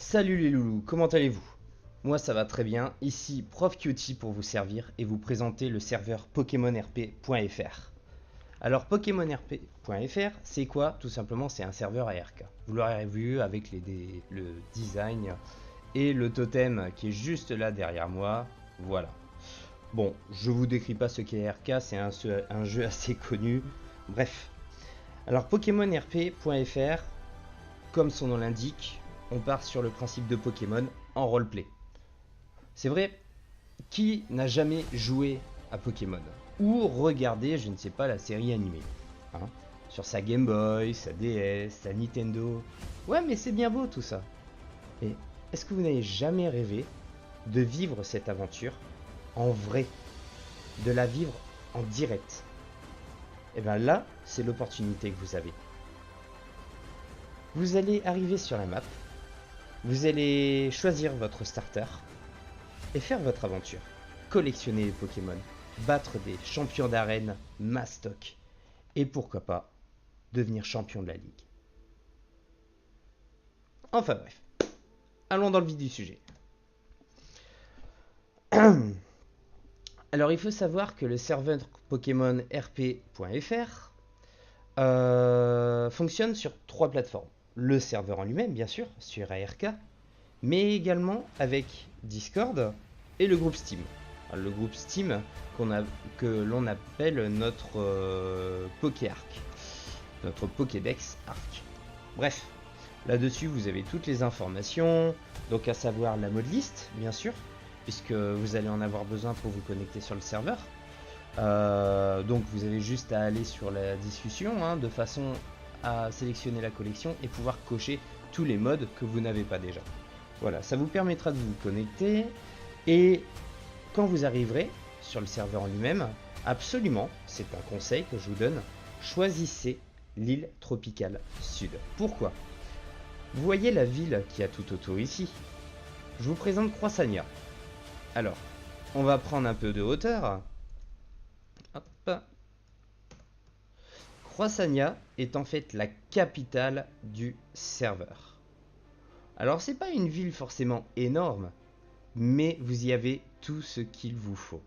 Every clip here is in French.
Salut les loulous, comment allez-vous? Moi ça va très bien, ici Prof Cutie pour vous servir et vous présenter le serveur PokémonRP.fr. Alors PokémonRP.fr c'est quoi? Tout simplement c'est un serveur ARK. Vous l'aurez vu avec le design et le totem qui est juste là derrière moi, voilà. Bon, je vous décris pas ce qu'est ARK, c'est un jeu assez connu, bref. Alors PokémonRP.fr, comme son nom l'indique, on part sur le principe de Pokémon en roleplay. C'est vrai, qui n'a jamais joué à Pokémon ou regardé, je ne sais pas, la série animée hein, sur sa Game Boy, sa DS, sa Nintendo. Ouais, mais c'est bien beau tout ça. Et est-ce que vous n'avez jamais rêvé de vivre cette aventure en vrai, de la vivre en direct? Et bien là, c'est l'opportunité que vous avez. Vous allez arriver sur la map, vous allez choisir votre starter et faire votre aventure. Collectionner les Pokémon, battre des champions d'arène mastoc et pourquoi pas devenir champion de la ligue. Enfin bref, allons dans le vif du sujet. Alors il faut savoir que le serveur Pokémon RP.fr fonctionne sur 3 plateformes. Le serveur en lui-même, bien sûr, sur ARK, mais également avec Discord et le groupe Steam. Alors, le groupe Steam que l'on appelle notre PokéArc, notre Pokédex Arc. Bref, là-dessus vous avez toutes les informations, donc à savoir la mode list, bien sûr, puisque vous allez en avoir besoin pour vous connecter sur le serveur. Donc vous avez juste à aller sur la discussion de façon à sélectionner la collection et pouvoir cocher tous les modes que vous n'avez pas déjà. Voilà, ça vous permettra de vous connecter et quand vous arriverez sur le serveur en lui-même, absolument, c'est un conseil que je vous donne, choisissez l'île tropicale sud. Pourquoi? Vous voyez la ville qui a tout autour ici? Je vous présente Croissania. Alors, on va prendre un peu de hauteur. Hop. Croissania est en fait la capitale du serveur. Alors c'est pas une ville forcément énorme, mais vous y avez tout ce qu'il vous faut.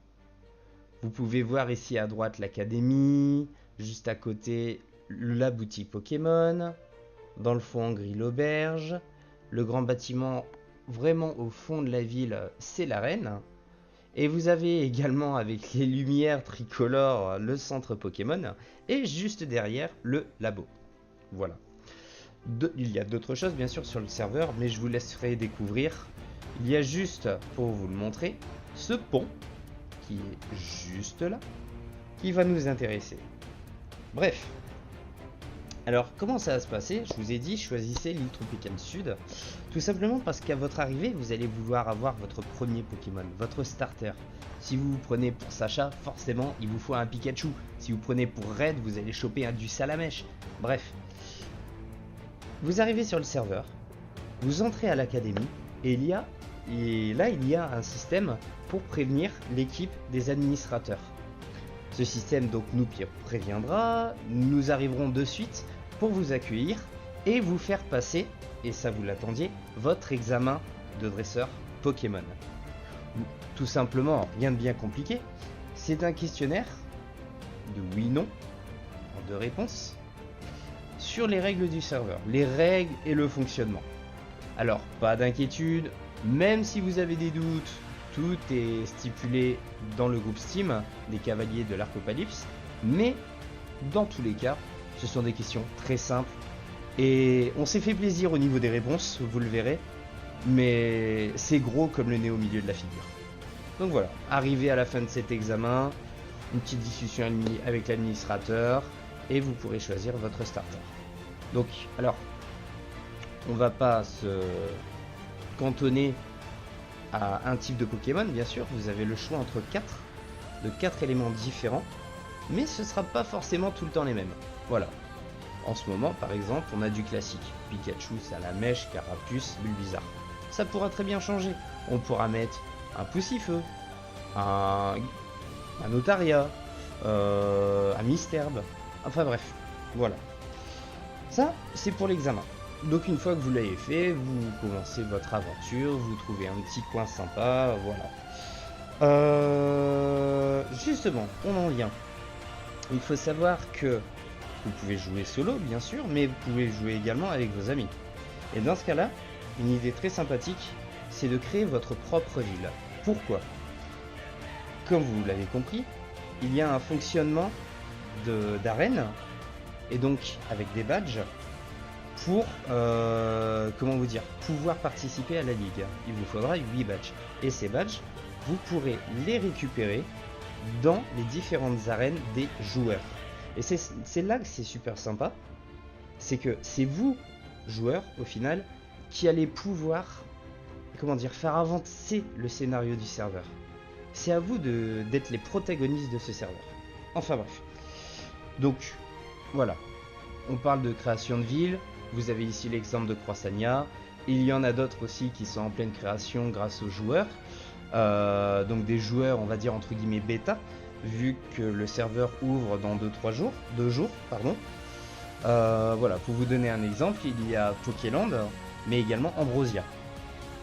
Vous pouvez voir ici à droite l'académie, juste à côté la boutique Pokémon, dans le fond gris l'auberge, le grand bâtiment vraiment au fond de la ville c'est l'arène. Et vous avez également avec les lumières tricolores le centre Pokémon et juste derrière le labo. Voilà. Il y a d'autres choses bien sûr sur le serveur mais je vous laisserai découvrir. Il y a juste pour vous le montrer ce pont qui est juste là qui va nous intéresser. Bref. Alors comment ça va se passer? Je vous ai dit choisissez l'île tropicale sud. Tout simplement parce qu'à votre arrivée vous allez vouloir avoir votre premier Pokémon, votre starter. Si vous vous prenez pour Sacha, forcément il vous faut un Pikachu. Si vous prenez pour Red, vous allez choper du Salamèche. Bref. Vous arrivez sur le serveur, vous entrez à l'académie et là il y a un système pour prévenir l'équipe des administrateurs. Ce système donc nous préviendra, nous arriverons de suite pour vous accueillir et vous faire passer, et ça vous l'attendiez, votre examen de dresseur Pokémon. Tout simplement, rien de bien compliqué, c'est un questionnaire de oui-non, en 2 réponses, sur les règles du serveur, les règles et le fonctionnement. Alors, pas d'inquiétude, même si vous avez des doutes, tout est stipulé dans le groupe Steam des Cavaliers de l'Arcopalypse, mais dans tous les cas, ce sont des questions très simples et on s'est fait plaisir au niveau des réponses, vous le verrez, mais c'est gros comme le nez au milieu de la figure. Donc voilà, arrivé à la fin de cet examen, une petite discussion avec l'administrateur et vous pourrez choisir votre starter. Donc, alors, on va pas se cantonner à un type de Pokémon, bien sûr, vous avez le choix entre 4 éléments différents, mais ce sera pas forcément tout le temps les mêmes. Voilà. En ce moment, par exemple, on a du classique. Pikachu, Salamèche, Carapuce, Bulbizarre. Ça pourra très bien changer. On pourra mettre un Poussifeu, un Otaria, un Misterbe. Enfin bref, voilà. Ça, c'est pour l'examen. Donc une fois que vous l'avez fait, vous commencez votre aventure, vous trouvez un petit coin sympa, voilà. Justement, on en vient. Il faut savoir que vous pouvez jouer solo, bien sûr, mais vous pouvez jouer également avec vos amis. Et dans ce cas-là, une idée très sympathique, c'est de créer votre propre ville. Pourquoi? Comme vous l'avez compris, il y a un fonctionnement d'arène, et donc avec des badges, pour comment vous dire, pouvoir participer à la ligue. Il vous faudra 8 badges. Et ces badges, vous pourrez les récupérer dans les différentes arènes des joueurs. Et c'est là que c'est super sympa, c'est que c'est vous, joueurs, au final, qui allez pouvoir, comment dire, faire avancer le scénario du serveur. C'est à vous d'être les protagonistes de ce serveur. Enfin bref. Donc, voilà. On parle de création de ville. Vous avez ici l'exemple de Croissania. Il y en a d'autres aussi qui sont en pleine création grâce aux joueurs. Donc des joueurs, on va dire entre guillemets bêta, vu que le serveur ouvre dans 2 jours, pardon. Voilà, pour vous donner un exemple, il y a Pokéland, mais également Ambrosia.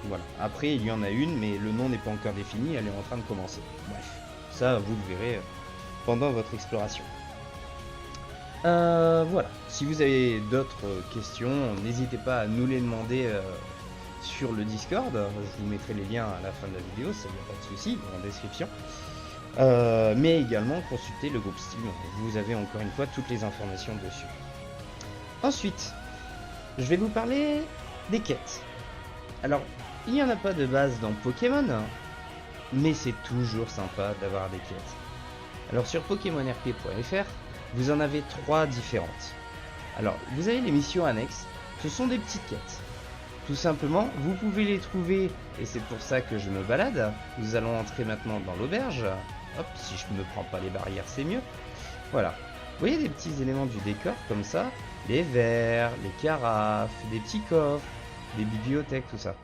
Voilà. Après, il y en a une, mais le nom n'est pas encore défini, elle est en train de commencer. Bref, ça, vous le verrez pendant votre exploration. Voilà. Si vous avez d'autres questions, n'hésitez pas à nous les demander sur le Discord. Je vous mettrai les liens à la fin de la vidéo, ça n'y a pas de souci, en description. Mais également consultez le groupe Steam. Vous avez encore une fois toutes les informations dessus. Ensuite, je vais vous parler des quêtes. Alors, il n'y en a pas de base dans Pokémon, mais c'est toujours sympa d'avoir des quêtes. Alors sur PokémonRP.fr, vous en avez 3 différentes. Alors, vous avez les missions annexes, ce sont des petites quêtes. Tout simplement, vous pouvez les trouver, et c'est pour ça que je me balade. Nous allons entrer maintenant dans l'auberge. Hop, si je ne me prends pas les barrières, c'est mieux. Voilà. Vous voyez des petits éléments du décor comme ça, les verres, les carafes, des petits coffres, des bibliothèques, tout ça.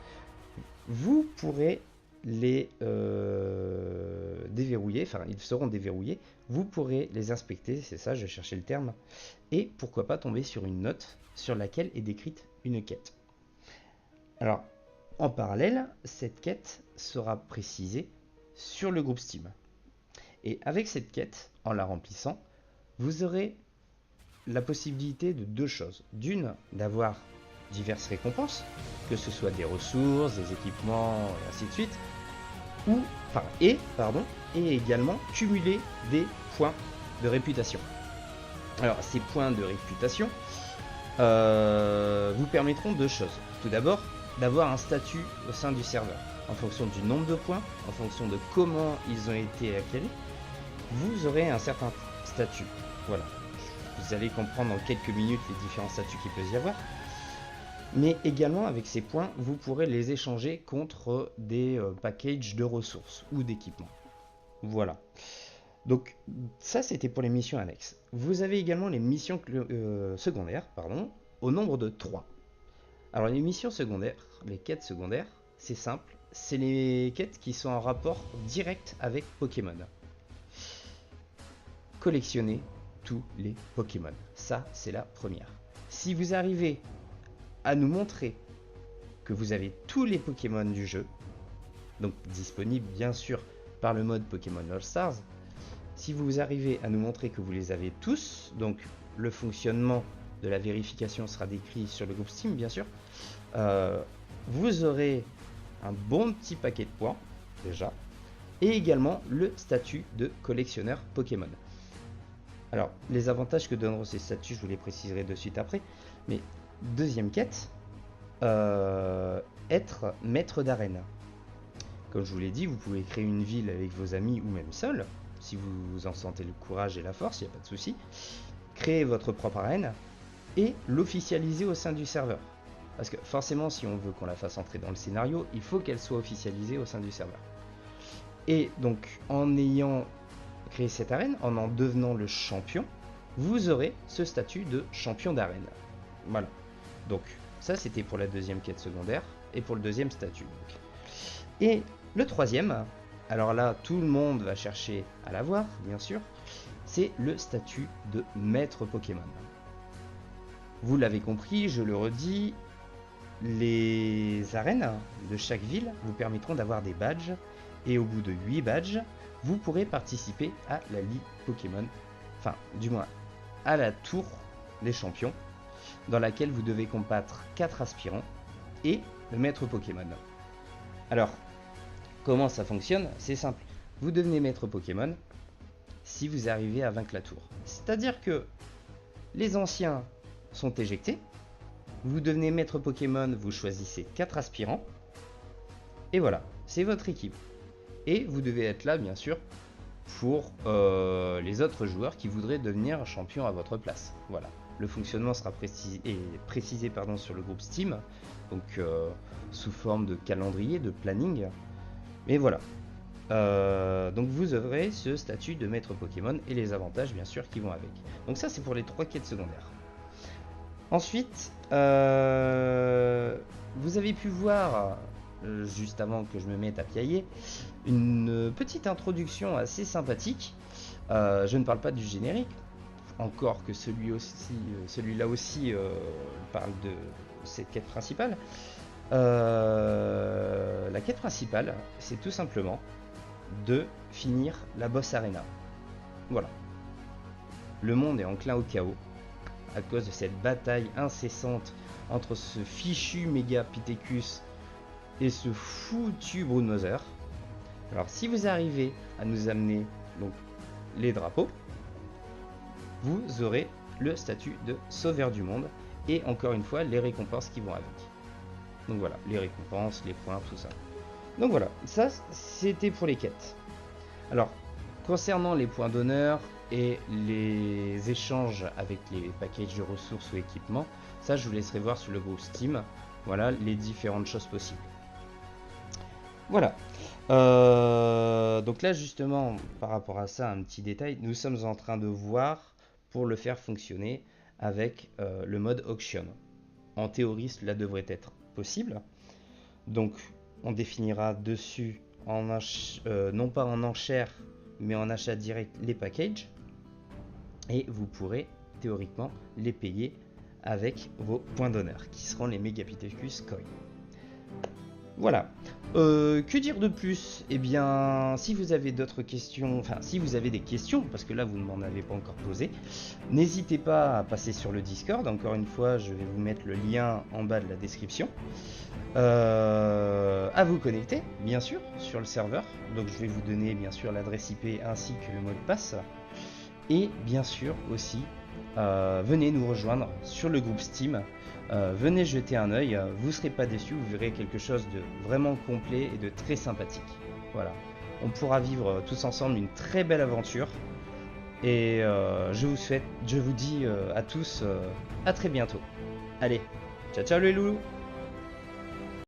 Vous pourrez les déverrouiller, enfin ils seront déverrouillés, vous pourrez les inspecter, c'est ça, je cherchais le terme, et pourquoi pas tomber sur une note sur laquelle est décrite une quête. Alors, en parallèle, cette quête sera précisée sur le groupe Steam. Et avec cette quête, en la remplissant, vous aurez la possibilité de 2 choses. D'une, d'avoir diverses récompenses, que ce soit des ressources, des équipements, et ainsi de suite, et également cumuler des points de réputation. Alors, ces points de réputation vous permettront 2 choses. Tout d'abord, d'avoir un statut au sein du serveur. En fonction du nombre de points, en fonction de comment ils ont été acquis, vous aurez un certain statut. Voilà. Vous allez comprendre dans quelques minutes les différents statuts qu'il peut y avoir. Mais également, avec ces points, vous pourrez les échanger contre des packages de ressources ou d'équipements. Voilà. Donc, ça, c'était pour les missions annexes. Vous avez également les missions secondaires, au nombre de 3. Alors, les missions secondaires, les quêtes secondaires, c'est simple. C'est les quêtes qui sont en rapport direct avec Pokémon. Collectionnez tous les Pokémon. Ça, c'est la première. Si vous arrivez à nous montrer que vous avez tous les Pokémon du jeu, donc disponibles bien sûr par le mode Pokémon All Stars, si vous arrivez à nous montrer que vous les avez tous, donc le fonctionnement de la vérification sera décrit sur le groupe Steam bien sûr, vous aurez un bon petit paquet de points déjà, et également le statut de collectionneur Pokémon. Alors, les avantages que donneront ces statuts, je vous les préciserai de suite après. Mais deuxième quête, être maître d'arène. Comme je vous l'ai dit, vous pouvez créer une ville avec vos amis ou même seul, si vous en sentez le courage et la force, il n'y a pas de souci. Créer votre propre arène et l'officialiser au sein du serveur. Parce que forcément, si on veut qu'on la fasse entrer dans le scénario, il faut qu'elle soit officialisée au sein du serveur. Et donc, en ayant créer cette arène, en devenant le champion, vous aurez ce statut de champion d'arène. Voilà. Donc, ça c'était pour la deuxième quête secondaire et pour le deuxième statut. Donc. Et le troisième, alors là, tout le monde va chercher à l'avoir, bien sûr, c'est le statut de maître Pokémon. Vous l'avez compris, je le redis, les arènes de chaque ville vous permettront d'avoir des badges, et au bout de 8 badges, vous pourrez participer à la Ligue Pokémon, enfin du moins à la Tour des Champions, dans laquelle vous devez combattre 4 aspirants et le maître Pokémon. Alors, comment ça fonctionne? C'est simple, vous devenez maître Pokémon si vous arrivez à vaincre la tour. C'est-à-dire que les anciens sont éjectés, vous devenez maître Pokémon, vous choisissez 4 aspirants, et voilà, c'est votre équipe. Et vous devez être là, bien sûr, pour les autres joueurs qui voudraient devenir champion à votre place. Voilà, le fonctionnement sera précisé sur le groupe Steam, donc sous forme de calendrier, de planning. Mais voilà, donc vous aurez ce statut de maître Pokémon et les avantages, bien sûr, qui vont avec. Donc ça, c'est pour les 3 quêtes secondaires. Ensuite, vous avez pu voir, juste avant que je me mette à piailler, une petite introduction assez sympathique. Je ne parle pas du générique, encore que celui-là aussi parle de cette quête principale. La quête principale, c'est tout simplement de finir la boss arena. Voilà. Le monde est enclin au chaos à cause de cette bataille incessante entre ce fichu Megapithecus et ce foutu Broodmother. Alors si vous arrivez à nous amener donc les drapeaux, vous aurez le statut de sauveur du monde et encore une fois les récompenses qui vont avec. Donc voilà, les récompenses, les points, tout ça. Donc voilà, ça c'était pour les quêtes. Alors, concernant les points d'honneur et les échanges avec les packages de ressources ou équipements, ça je vous laisserai voir sur le groupe Steam. Voilà les différentes choses possibles. Voilà. Donc là justement, par rapport à ça, un petit détail, nous sommes en train de voir pour le faire fonctionner avec le mode auction. En théorie, cela devrait être possible. Donc on définira dessus, non pas en enchère, mais en achat direct les packages. Et vous pourrez théoriquement les payer avec vos points d'honneur, qui seront les Megapithecus Coins. Voilà. Que dire de plus? Eh bien, si vous avez d'autres questions, enfin, si vous avez des questions, parce que là, vous ne m'en avez pas encore posé, n'hésitez pas à passer sur le Discord. Encore une fois, je vais vous mettre le lien en bas de la description. À vous connecter, bien sûr, sur le serveur. Donc, je vais vous donner, bien sûr, l'adresse IP ainsi que le mot de passe. Et, bien sûr, aussi, venez nous rejoindre sur le groupe Steam. Venez jeter un œil, vous ne serez pas déçus, vous verrez quelque chose de vraiment complet et de très sympathique. Voilà, on pourra vivre tous ensemble une très belle aventure. Et je vous dis à tous à très bientôt. Allez, ciao ciao les loulous.